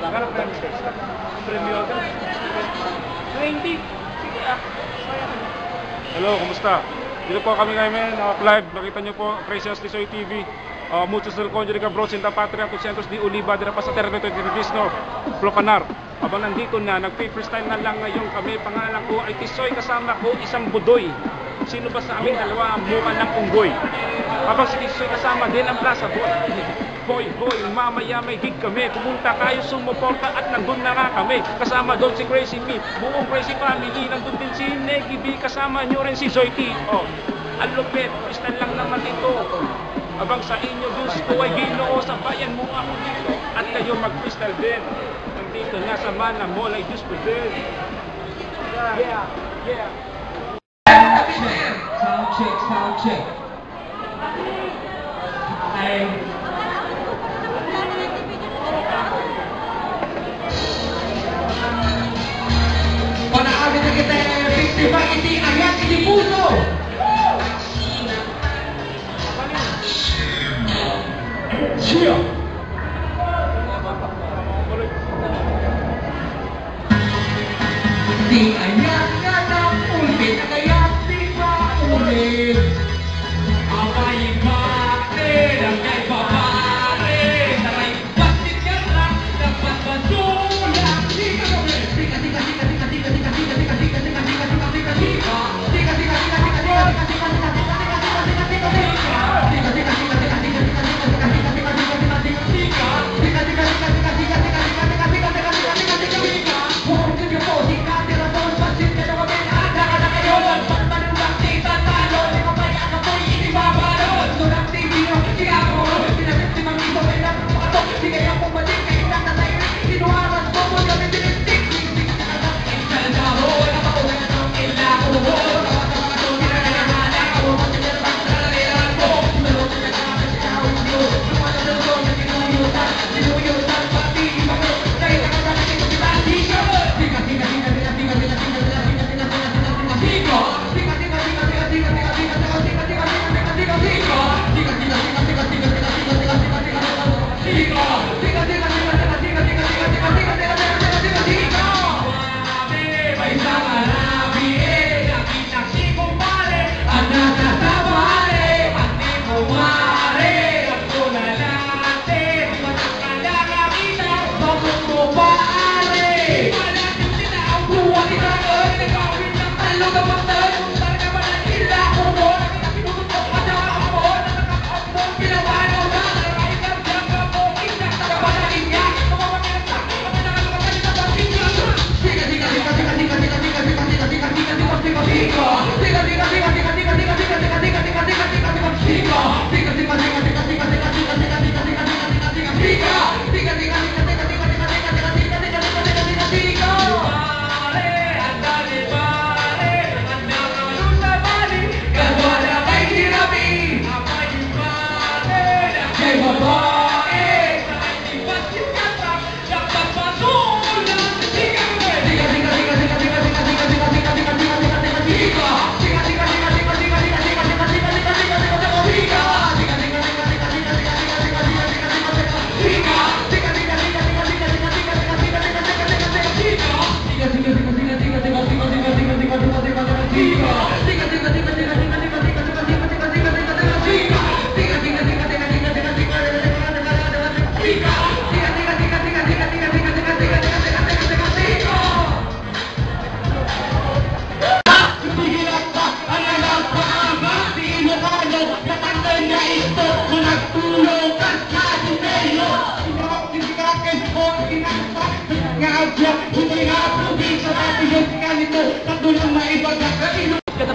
Garap na ng test. Premium ka. 20. Sige Hello, kumusta? Dito po kami ngayon, live. Nakita nyo po, Precious Tisoy TV. Muchos del Conjure Cabros in the Patria, 200 di Oliva, de la Pasatera, de Televisno, Plocanar. Habang nandito na, nag-freestyle na lang ngayon kami. Pangalan ko ay Tisoy, kasama ko isang budoy. Sino ba sa amin dalawa ang mukha ng unggoy? Habang si Tisoy kasama din ang Plaza Boy, mamaya may gig kami. Pumunta kayo, sumuporta at nandun na nga kami. Kasama doon si Crazy Me, buong Crazy Family. Nandun din si Negi B, kasama nyo rin si Zoe T. Ang lupit, freestyle lang naman ito. Abang sa inyo, Diyos ko ay Ginoo, sabayan mo ako dito. At kayo mag-freestyle din. Nandito nga sa Mana Mall ay Diyos ko din. Yeah. Sound check. Ay. Panaagad na kita, 55, hindi ayat, hindi puso. Siya! Di ayat ka ng ulit, kaya di ba ulit? Abay mati, langay papare, taray basit ka lang, dapat basula. Tika,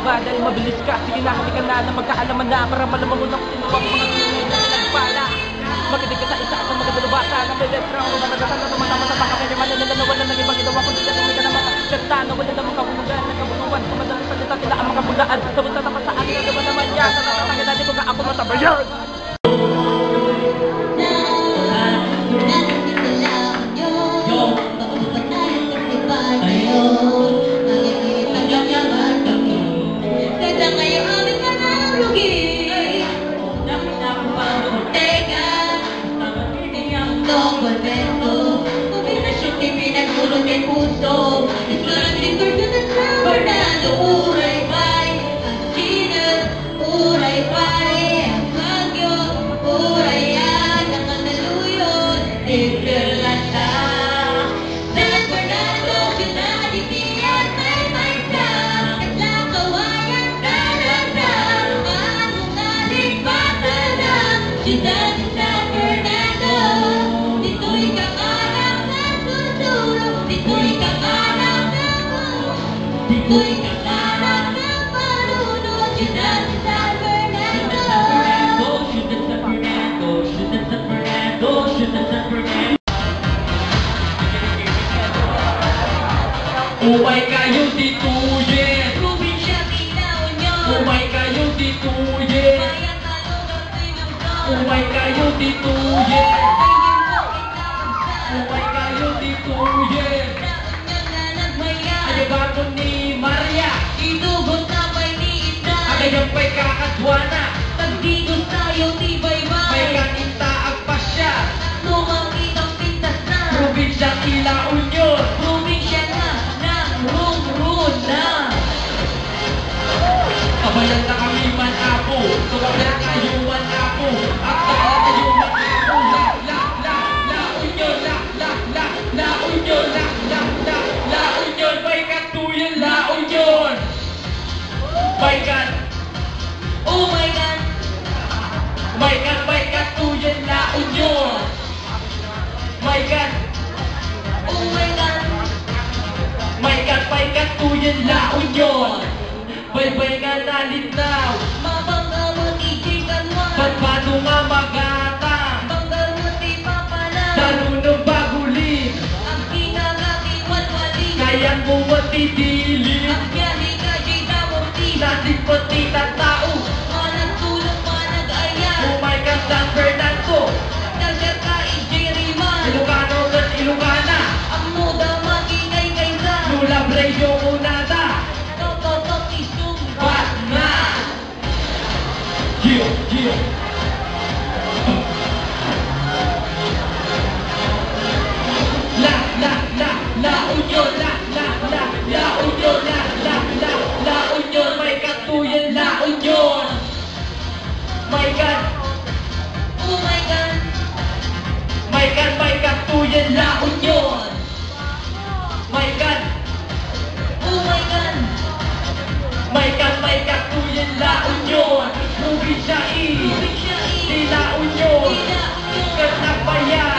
dahil mabilis ka, sige na, halika na magkaalaman na para malaman mo na kung sino ang mga tunay na nagpala. Makinig ka sa isa at magandang bata na may letra o managatan na tumataman sa baka kaya manin na nawala ng ibang ginawa kundi na may kanamang kanta na wala namang kabulugan na kabulugan sa madalang salita sila ang mga bulaan sa bunta naman sa akin na naman yan sa nakatangin natin kung ako matabayan. Teka, don't volver. Pagod ay puso, islating turdo na sa Bernardo, uray bay, ang Gina, uray bay, ang Bagyo, uray yan, ang Mandaluyong, Iglata. San Fernando, Pinaditian, may ka, at Lakawayan, Darandam, Manungaling, Batanang, Siyudad ng San Fernando. Dito'y kakanang ng susuro, dito'y kakanang ng dito'y kakanang ng marunong, Siyudad ng San Fernando. Siyudad San Fernando, Siyudad San Fernando, Siyudad San Fernando. Umay kayo tituyin, Probinsya Tinaw nyo, umay kayo tituyin, bayan talong ang pinagdaan. umay kayo tituyin, Ay, umay kayo tituyin. Ayabaton ni Maria, Idugot na may niitan, agayang pa'y kakadwana, tagdigos tayo tibay may bay, kanita agpasya, lumangit ang pintas na, probinsyang Ila Union. probinsya na ng rung-run na. Kabayan na kami man-apo, tuwag na kayo man-apo, at dala kayo man-apo. La Union, la Union, la Union, may katuyan, la Union. May kan, Oh my God, may katuyan, la Union. May kan, oh my God, may katuyan, la Union. Bay nga nalinaw, mabangga mo tijikan mo, ba't paano nga magata? bangga mo ti papala, Dalunong bagulin, ang kinakatiwalwali, kayan mo matidilin. ang biyahe ka jida mo ti, Nasib ko tita tao, manang tulong manag-aya, umay ka San Fernando, dagat ka ijiriman, Ilocano at Ilocana, ang muda magigay kaysa, Lula Breyo Unada, tototot isumba. Bat na! Gio, Gio. La Union, la Union, la Union, may katuyan, la Union. My God, Oh my God, my God, may katuyan, la Union. My God, oh my God, may katuyan, la Union. Probinsya I, probinsya di la Union. Tila Union, Kat na bayan,